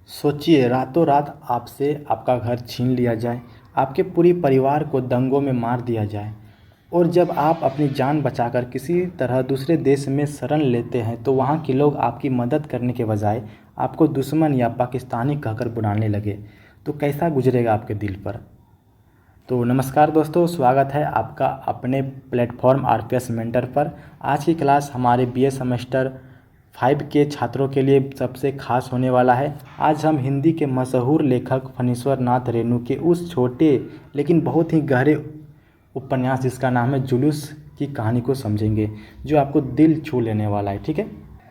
सोचिए रातों रात आपसे आपका घर छीन लिया जाए, आपके पूरे परिवार को दंगों में मार दिया जाए और जब आप अपनी जान बचाकर किसी तरह दूसरे देश में शरण लेते हैं तो वहाँ के लोग आपकी मदद करने के बजाय आपको दुश्मन या पाकिस्तानी कहकर बुलाने लगे, तो कैसा गुजरेगा आपके दिल पर। तो नमस्कार दोस्तों, स्वागत है आपका अपने प्लेटफॉर्म आरपीएस मेंटर पर। आज की क्लास हमारे बीए सेमेस्टर 5 के छात्रों के लिए सबसे खास होने वाला है। आज हम हिंदी के मशहूर लेखक फणीश्वर नाथ रेणु के उस छोटे लेकिन बहुत ही गहरे उपन्यास जिसका नाम है जुलूस की कहानी को समझेंगे, जो आपको दिल छू लेने वाला है। ठीक है,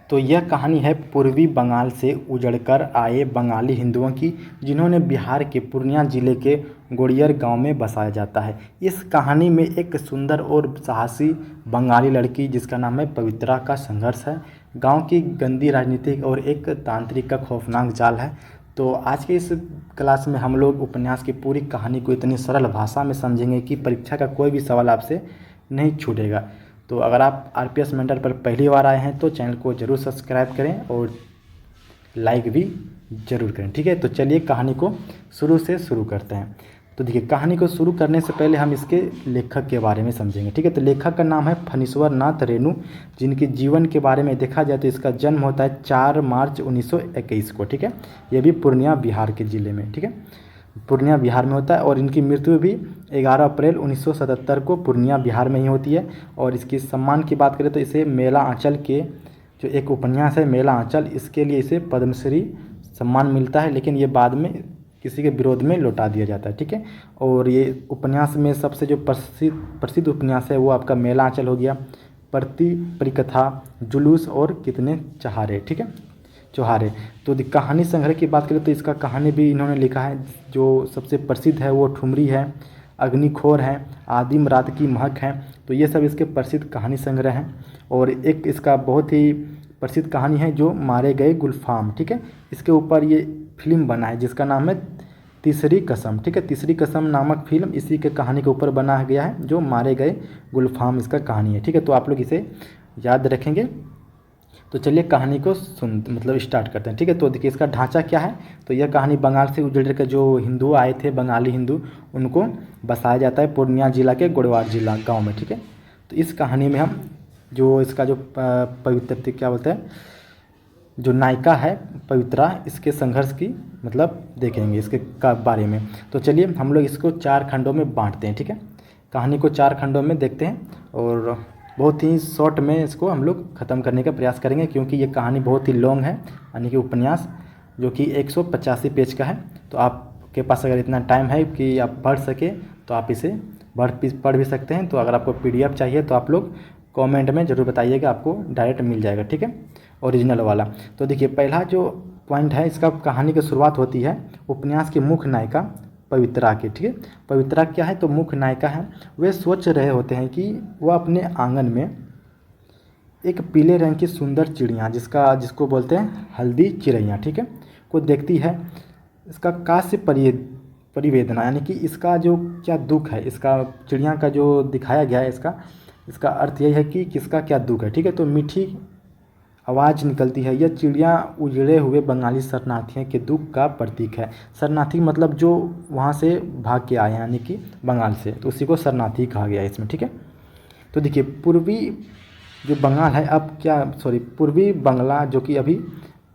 तो यह कहानी है पूर्वी बंगाल से उजड़कर आए बंगाली हिंदुओं की, जिन्होंने बिहार के पूर्णिया जिले के गोड़ियर गांव में बसाया जाता है। इस कहानी में एक सुंदर और साहसी बंगाली लड़की जिसका नाम है पवित्रा का संघर्ष है, गांव की गंदी राजनीति और एक तांत्रिक का खौफनाक जाल है। तो आज के इस क्लास में हम लोग उपन्यास की पूरी कहानी को इतनी सरल भाषा में समझेंगे कि परीक्षा का कोई भी सवाल आपसे नहीं छूटेगा। तो अगर आप आरपीएस मेंटर पर पहली बार आए हैं तो चैनल को ज़रूर सब्सक्राइब करें और लाइक भी ज़रूर करें। ठीक है, तो चलिए कहानी को शुरू से शुरू करते हैं। तो देखिए, कहानी को शुरू करने से पहले हम इसके लेखक के बारे में समझेंगे। ठीक है, तो लेखक का नाम है फणीश्वर नाथ रेणु, जिनके जीवन के बारे में देखा जाए तो इसका जन्म होता है 4 मार्च 1921 को। ठीक है, ये भी पूर्णिया बिहार के ज़िले में, ठीक है, पूर्णिया बिहार में होता है। और इनकी मृत्यु भी 11 अप्रैल 1977 को पूर्णिया बिहार में ही होती है। और इसकी सम्मान की बात करें तो इसे मेला आंचल के जो एक उपन्यास है मेला आंचल, इसके लिए इसे पद्मश्री सम्मान मिलता है, लेकिन ये बाद में किसी के विरोध में लौटा दिया जाता है। ठीक है, और ये उपन्यास में सबसे जो प्रसिद्ध उपन्यास है वो आपका मेला आंचल हो गया, प्रति परिकथा, जुलूस और कितने चहारे। ठीक है, चौहारे। तो कहानी संग्रह की बात करें तो इसका कहानी भी इन्होंने लिखा है। जो सबसे प्रसिद्ध है वो ठुमरी है, अग्निखोर है, आदिम रात की महक है। तो ये सब इसके प्रसिद्ध कहानी संग्रह हैं। और एक इसका बहुत ही प्रसिद्ध कहानी है जो मारे गए गुलफाम। ठीक है, इसके ऊपर ये फिल्म बना है जिसका नाम है तीसरी कसम। ठीक है, तीसरी कसम नामक फिल्म इसी के कहानी के ऊपर बना गया है, जो मारे गए गुलफाम इसका कहानी है। ठीक है, तो आप लोग इसे याद रखेंगे। तो चलिए कहानी को स्टार्ट करते हैं। ठीक है, तो देखिए इसका ढांचा क्या है। तो यह कहानी बंगाल से उजड़ कर जो हिंदू आए थे, बंगाली हिंदू, उनको बसाया जाता है पूर्णिया जिला के गोड़वार जिला गांव में। ठीक है, तो इस कहानी में हम जो इसका जो पवित्र क्या बोलते हैं, जो नायिका है पवित्रा, इसके संघर्ष की देखेंगे इसके बारे में। तो चलिए हम लोग इसको 4 खंडों में बांटते हैं। ठीक है, कहानी को 4 खंडों में देखते हैं और बहुत ही शॉर्ट में इसको हम लोग ख़त्म करने का प्रयास करेंगे, क्योंकि ये कहानी बहुत ही लॉन्ग है, यानी कि उपन्यास जो कि 185 पेज का है। तो आपके पास अगर इतना टाइम है कि आप पढ़ सके तो आप इसे पढ़ भी सकते हैं। तो अगर आपको पीडीएफ चाहिए तो आप लोग कमेंट में ज़रूर बताइएगा, आपको डायरेक्ट मिल जाएगा। ठीक है, ओरिजिनल वाला। तो देखिए पहला जो पॉइंट है, इसका कहानी की शुरुआत होती है उपन्यास की मुख्य नायिका पवित्रा की। ठीक है, पवित्रा क्या है, तो मुख्य नायिका है। वे सोच रहे होते हैं कि वह अपने आंगन में एक पीले रंग की सुंदर चिड़िया जिसको बोलते हैं हल्दी चिड़ैया, ठीक है, को देखती है। इसका काश्य परिवेदना, यानी कि इसका जो क्या दुख है, इसका चिड़िया का जो दिखाया गया है, इसका अर्थ यही है कि किसका क्या दुख है। ठीक है, तो मीठी आवाज़ निकलती है। यह चिड़िया उजड़े हुए बंगाली शरणार्थियों के दुख का प्रतीक है। शरणार्थी मतलब जो वहाँ से भाग के आए हैं, यानी कि बंगाल से, तो उसी को शरणार्थी कहा गया है इसमें। ठीक है, तो देखिए पूर्वी जो बंगाल है पूर्वी बंगला, जो कि अभी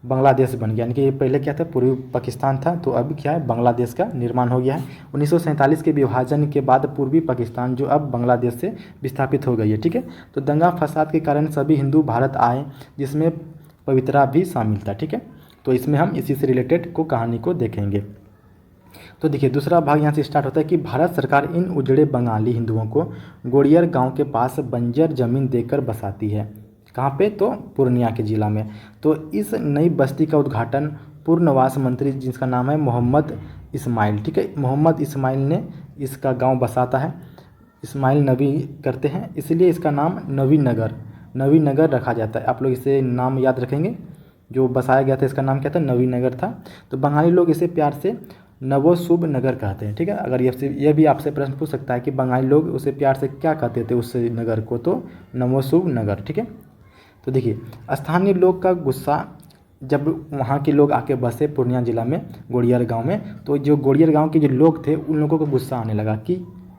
बांग्लादेश बन गया, यानी कि ये पहले क्या था, पूर्वी पाकिस्तान था, तो अभी क्या है, बांग्लादेश का निर्माण हो गया है। 1947 के विभाजन के बाद पूर्वी पाकिस्तान जो अब बांग्लादेश से विस्थापित हो गई है। ठीक है, तो दंगा फसाद के कारण सभी हिंदू भारत आए, जिसमें पवित्रा भी शामिल था। ठीक है, तो इसमें हम इसी से रिलेटेड कहानी को देखेंगे। तो देखिए दूसरा भाग यहाँ से स्टार्ट होता है कि भारत सरकार इन उजड़े बंगाली हिंदुओं को गोड़ियर गांव के पास बंजर जमीन देकर बसाती है। कहाँ पे, तो पूर्णिया के ज़िला में। तो इस नई बस्ती का उद्घाटन पूर्णवास मंत्री जिसका नाम है मोहम्मद इस्माइल, ठीक है, मोहम्मद इस्माइल ने इसका गांव बसाता है। इस्माइल नबी करते हैं, इसलिए इसका नाम नवी नगर रखा जाता है। आप लोग इसे नाम याद रखेंगे। जो बसाया गया था इसका नाम क्या था, नवी नगर था। तो बंगाली लोग इसे प्यार से नवोशुभ नगर कहते हैं। ठीक है, अगर यह भी आपसे प्रश्न पूछ सकता है कि बंगाली लोग उसे प्यार से क्या कहते थे उस नगर को, तो नवोशुभ नगर। ठीक है, तो देखिए स्थानीय लोग का गुस्सा जब वहाँ के लोग आके बसे पूर्णिया ज़िला में गोड़ियर गांव में, तो जो गोड़ियर गांव के जो लोग थे उन लोगों को गुस्सा आने लगा कि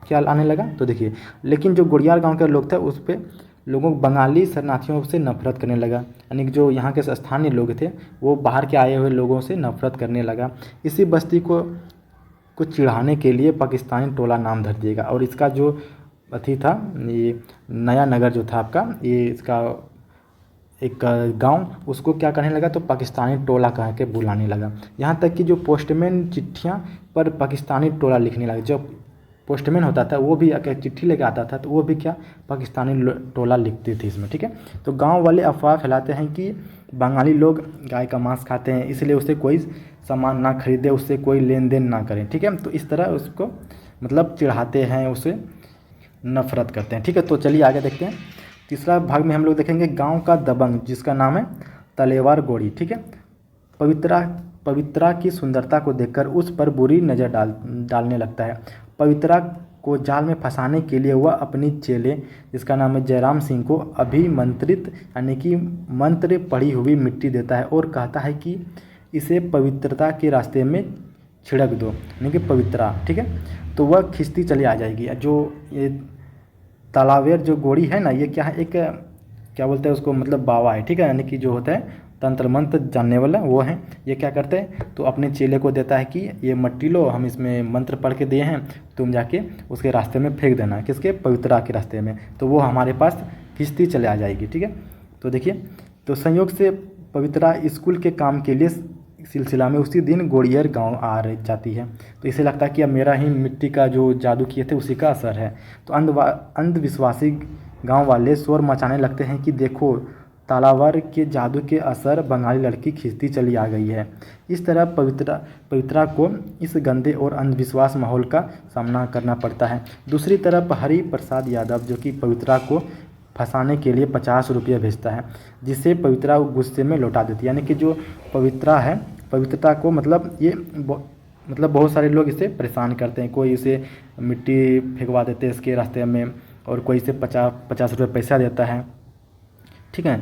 क्या आने लगा, तो देखिए, लेकिन जो गोड़ियार गांव के लोग थे उस पर लोगों बंगाली शरणार्थियों से नफरत करने लगा, यानी कि जो यहाँ के स्थानीय लोग थे वो बाहर के आए हुए लोगों से नफरत करने लगा। इसी बस्ती को चिढ़ाने के लिए पाकिस्तानी टोला नाम धर दिएगा। और इसका जो अथी था, ये नया नगर जो था आपका, ये इसका एक गांव, उसको क्या करने लगा, तो पाकिस्तानी टोला कह के बुलाने लगा। यहाँ तक कि जो पोस्टमैन चिट्ठियाँ पर पाकिस्तानी टोला लिखने लगा। जो पोस्टमैन होता था वो भी अगर चिट्ठी लेके आता था तो वो भी क्या पाकिस्तानी टोला लिखते थे इसमें, ठीक है। तो गांव वाले अफवाह फैलाते हैं कि बंगाली लोग गाय का मांस खाते हैं, इसलिए उससे कोई सामान ना खरीदे, उससे कोई लेन देन ना करें, ठीक है। तो इस तरह उसको मतलब चिढ़ाते हैं, उसे नफरत करते हैं, ठीक है। तो चलिए आगे देखते हैं। तीसरा भाग में हम लोग देखेंगे गांव का दबंग, जिसका नाम है तलेवार गोड़ी, ठीक है। पवित्रा की सुंदरता को देखकर उस पर बुरी नज़र डालने लगता है। पवित्रा को जाल में फंसाने के लिए वह अपनी चेले, जिसका नाम है जयराम सिंह, को अभिमंत्रित यानी कि मंत्र पढ़ी हुई मिट्टी देता है और कहता है कि इसे पवित्रता के रास्ते में छिड़क दो, यानी कि पवित्रा, ठीक है। तो वह खिंचती चली आ जाएगी। जो ये तालावेर जो गोड़ी है ना, ये क्या है, एक क्या बोलते हैं उसको, मतलब बाबा है, ठीक है, यानी कि जो होता है तंत्र मंत्र जानने वाला वो है। ये क्या करते हैं, तो अपने चेले को देता है कि ये मट्टी लो, हम इसमें मंत्र पढ़ के दिए हैं, तुम जाके उसके रास्ते में फेंक देना, किसके, पवित्रा के रास्ते में, तो वो हमारे पास खिंचती चले आ जाएगी, ठीक है। तो देखिए, तो संयोग से पवित्रा स्कूल के काम के लिए सिलसिला में उसी दिन गोड़ियर गांव आ जाती है। तो इसे लगता है कि अब मेरा ही मिट्टी का जो जादू किए थे उसी का असर है। तो अंधविश्वासी गांव वाले शोर मचाने लगते हैं कि देखो, तालावर के जादू के असर बंगाली लड़की खिंचती चली आ गई है। इस तरह पवित्रा को इस गंदे और अंधविश्वास माहौल का सामना करना पड़ता है। दूसरी तरफ हरि प्रसाद यादव, जो कि पवित्रा को फंसाने के लिए 50 रुपये भेजता है, जिसे पवित्रा गुस्से में लौटा देती है। यानी कि जो पवित्रा है, पवित्रता को मतलब ये मतलब बहुत सारे लोग इसे परेशान करते हैं। कोई इसे मिट्टी फेंकवा देते हैं इसके रास्ते में, और कोई इसे 50 रुपये पैसा देता है, ठीक है।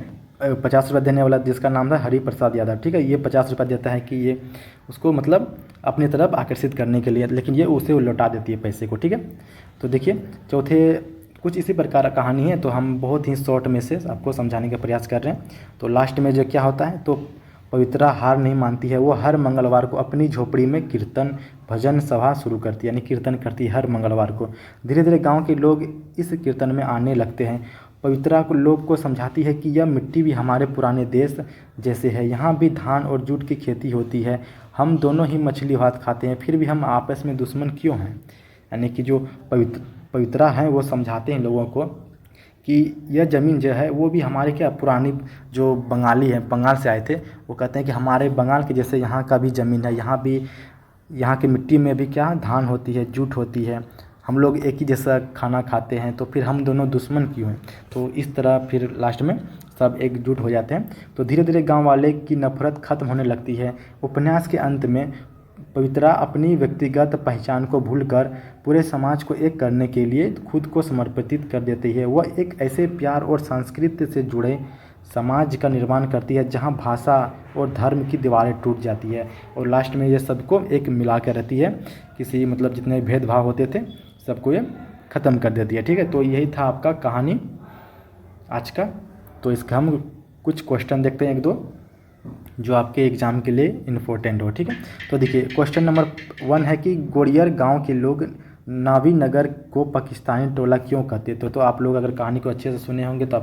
50 रुपये देने वाला जिसका नाम था हरि प्रसाद यादव, ठीक है, ये 50 रुपये देता है कि ये उसको मतलब अपनी तरफ आकर्षित करने के लिए, लेकिन ये उसे लौटा देती है पैसे को, ठीक है। तो देखिए, चौथे कुछ इसी प्रकार का कहानी है, तो हम बहुत ही शॉर्ट में से आपको समझाने का प्रयास कर रहे हैं। तो लास्ट में जो क्या होता है, तो पवित्रा हार नहीं मानती है, वो हर मंगलवार को अपनी झोपड़ी में कीर्तन भजन सभा शुरू करती है, यानी कीर्तन करती है हर मंगलवार को। धीरे धीरे गांव के लोग इस कीर्तन में आने लगते हैं। पवित्रा को लोग को समझाती है कि यह मिट्टी भी हमारे पुराने देश जैसे है, यहाँ भी धान और जूट की खेती होती है, हम दोनों ही मछली भात खाते हैं, फिर भी हम आपस में दुश्मन क्यों हैं। यानी कि जो पवित्रा हैं वो समझाते हैं लोगों को कि यह ज़मीन जो है वो भी हमारे क्या पुरानी जो बंगाली है, बंगाल से आए थे, वो कहते हैं कि हमारे बंगाल के जैसे यहाँ का भी ज़मीन है, यहाँ की मिट्टी में भी क्या धान होती है, जूट होती है, हम लोग एक ही जैसा खाना खाते हैं, तो फिर हम दोनों दुश्मन क्यों हैं। तो इस तरह फिर लास्ट में सब एकजुट हो जाते हैं। तो धीरे धीरे गांव वाले की नफरत खत्म होने लगती है। उपन्यास के अंत में पवित्रा अपनी व्यक्तिगत पहचान को भूलकर पूरे समाज को एक करने के लिए खुद को समर्पित कर देती है। वह एक ऐसे प्यार और संस्कृति से जुड़े समाज का निर्माण करती है जहां भाषा और धर्म की दीवारें टूट जाती है, और लास्ट में ये सबको एक मिला कर रहती है, किसी मतलब जितने भेदभाव होते थे सबको ये ख़त्म कर देती है, ठीक है। तो यही था आपका कहानी आज का। तो इसका हम कुछ क्वेश्चन देखते हैं, एक दो जो आपके एग्ज़ाम के लिए इम्पोर्टेंट हो, ठीक है। तो देखिए, क्वेश्चन नंबर 1 है कि गोड़ियर गांव के लोग नावी नगर को पाकिस्तानी टोला क्यों कहते थे। तो आप लोग अगर कहानी को अच्छे से सुने होंगे तो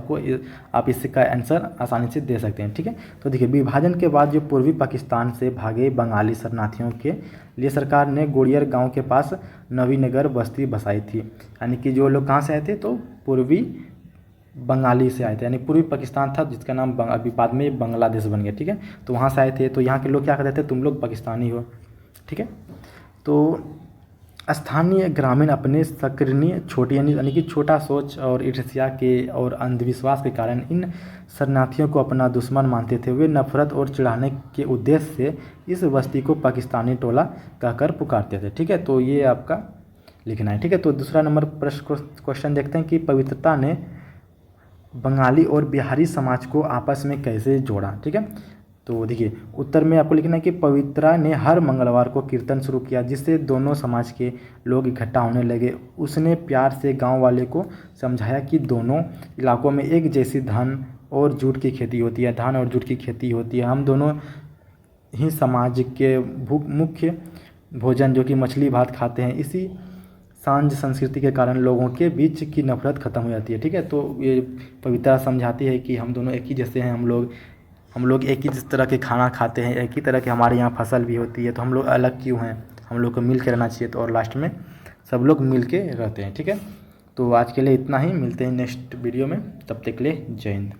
आप इसका आंसर आसानी से दे सकते हैं, ठीक है। तो देखिए, विभाजन के बाद जो पूर्वी पाकिस्तान से भागे बंगाली शरणार्थियों के लिए सरकार ने गोड़ियर गांव के पास नवी नगर बस्ती बसाई थी। यानी कि जो लोग कहाँ से आए थे, तो पूर्वी बंगाली से आए थे, यानी पूर्वी पाकिस्तान था जिसका नाम अभी बाद में बांग्लादेश बन गया, ठीक है। तो वहाँ से आए थे, तो यहाँ के लोग क्या कहते थे, तुम लोग पाकिस्तानी हो, ठीक है। तो स्थानीय ग्रामीण अपने सक्रिय छोटी यानी कि छोटा सोच और ईर्ष्या के और अंधविश्वास के कारण इन शरणार्थियों को अपना दुश्मन मानते थे। वे नफरत और चिढ़ाने के उद्देश्य से इस बस्ती को पाकिस्तानी टोला कहकर पुकारते थे, ठीक है। तो ये आपका लिखना है, ठीक है। तो दूसरा नंबर प्रश्न क्वेश्चन देखते हैं कि पवित्रता ने बंगाली और बिहारी समाज को आपस में कैसे जोड़ा, ठीक है। तो देखिए उत्तर में आपको लिखना है कि पवित्रा ने हर मंगलवार को कीर्तन शुरू किया, जिससे दोनों समाज के लोग इकट्ठा होने लगे। उसने प्यार से गांव वाले को समझाया कि दोनों इलाकों में एक जैसी धान और जूट की खेती होती है, धान और जूट की खेती होती है। हम दोनों ही समाज के मुख्य भोजन जो कि मछली भात खाते हैं। इसी सांझ संस्कृति के कारण लोगों के बीच की नफरत खत्म हो जाती है। ठीक है, तो ये पवित्रा समझाती है कि हम दोनों एक ही जैसे हैं, हम लोग एक ही जिस तरह के खाना खाते हैं, एक ही तरह के हमारे यहाँ फसल भी होती है, तो हम लोग अलग क्यों हैं, हम लोग को मिल के रहना चाहिए। तो और लास्ट में सब लोग मिल के रहते हैं। ठीक है, तो आज के लिए इतना ही, मिलते हैं नेक्स्ट वीडियो में, तब तक के लिए जय हिंद।